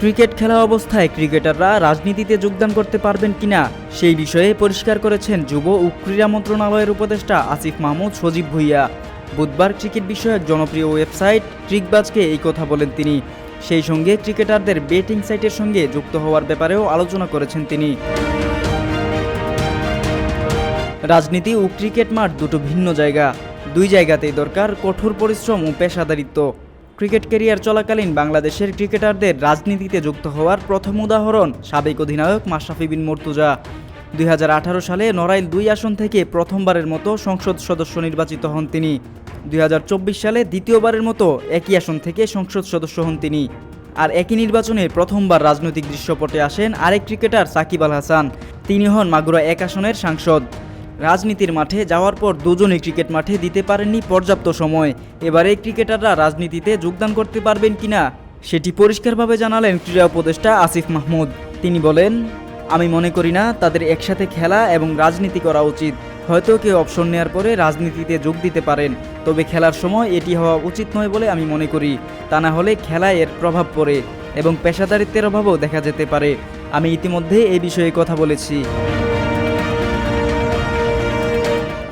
Cricket খেলা অবস্থায় ক্রিকেটাররা রাজনীতিতে যোগদান করতে পারবেন কিনা সেই বিষয়ে পরিষ্কার করেছেন যুব ও ক্রীড়া মন্ত্রণালয়ের উপদেষ্টা আসিফ মাহমুদ সজীব ভুঁইয়া। বুধবার ক্রিকেট বিষয়ক জনপ্রিয় ওয়েবসাইট ক্রিকবাজকে এই কথা বলেন তিনি। সেই সঙ্গে ক্রিকেটারদের বেটিং সাইটের সঙ্গে যুক্ত হওয়ার ব্যাপারেও আলোচনা করেছেন তিনি। রাজনীতি ও ক্রিকেট মাঠ দুটো ভিন্ন জায়গা। দুই জায়গাতেই দরকার কঠোর পরিশ্রম ও পেশাদারিত্ব। ক্রিকেট ক্যারিয়ার চলাকালীন বাংলাদেশের ক্রিকেটারদের রাজনীতিতে যুক্ত হওয়ার প্রথম উদাহরণ সাবেক অধিনায়ক মাশরাফি বিন মুর্তজা। 2018 সালে নড়াইল 2 আসন থেকে প্রথমবারের মতো সংসদ সদস্য নির্বাচিত হন তিনি। 2024 সালে দ্বিতীয়বারের মতো একই আসন থেকে সংসদ সদস্য হন তিনি। আর একই নির্বাচনে প্রথমবার রাজনৈতিক দৃশ্যপটে আসেন আরেক ক্রিকেটার সাকিব আল হাসান। তিনি হন মাগুরা 1 আসনের সাংসদ। রাজনীতির মাঠে যাওয়ার পর দুজনই ক্রিকেট মাঠে দিতে পারেননি পর্যাপ্ত সময়। এবারে ক্রিকেটাররা রাজনীতিতে যোগদান করতে পারবেন কিনা সেটি পরিষ্কারভাবে জানালেন ক্রীড়া উপদেষ্টা আসিফ মাহমুদ। তিনি বলেন, আমি মনে করি না তাদের একসাথে খেলা এবং রাজনীতি করা উচিত। হয়তো কেউ অপশন নেওয়ার পরে রাজনীতিতে যোগ দিতে পারেন, তবে খেলার সময় এটি হওয়া উচিত নয় বলে আমি মনে করি। তা না হলে খেলায় এর প্রভাব পড়ে এবং পেশাদারিত্বের অভাবও দেখা যেতে পারে। আমি ইতিমধ্যে এই বিষয়ে কথা বলেছি।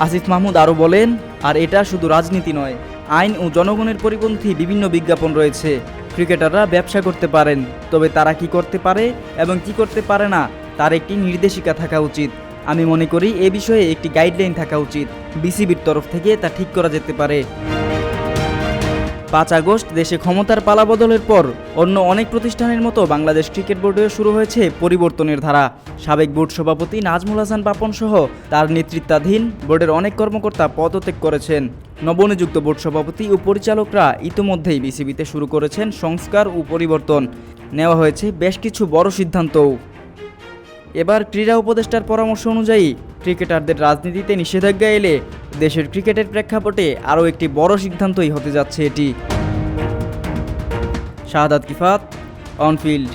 আসিফ মাহমুদ আরও বলেন, আর এটা শুধু রাজনীতি নয়, আইন ও জনগণের পরিপন্থী বিভিন্ন বিজ্ঞাপন রয়েছে। ক্রিকেটাররা ব্যবসা করতে পারেন, তবে তারা কি করতে পারে এবং কি করতে পারে না তার একটি নির্দেশিকা থাকা উচিত। আমি মনে করি এ বিষয়ে একটি গাইডলাইন থাকা উচিত। বিসিবির তরফ থেকে তা ঠিক করা যেতে পারে। 5 আগস্ট দেশে ক্ষমতার পালাবদলের পর অন্য অনেক প্রতিষ্ঠানের মতো বাংলাদেশ ক্রিকেট বোর্ডেও শুরু হয়েছে পরিবর্তনের ধারা। সাবেক বোর্ড সভাপতি নাজমুল হাসান পাপন সহ তার নেতৃত্বাধীন বোর্ডের অনেক কর্মকর্তা পদত্যাগ করেছেন। নবনিযুক্ত বোর্ড সভাপতি ও পরিচালকরা ইতিমধ্যেই বিসিবিতে শুরু করেছেন সংস্কার ও পরিবর্তন। নেওয়া হয়েছে বেশ কিছু বড় সিদ্ধান্তও। এবার ক্রীড়া উপদেষ্টার পরামর্শ অনুযায়ী ক্রিকেটারদের রাজনীতিতে নিষেধাজ্ঞা এলে দেশের ক্রিকেটের প্রেক্ষাপটে আরও একটি বড় সিদ্ধান্তই হতে যাচ্ছে এটি। শাহাদাত কিফাত, অনফিল্ড।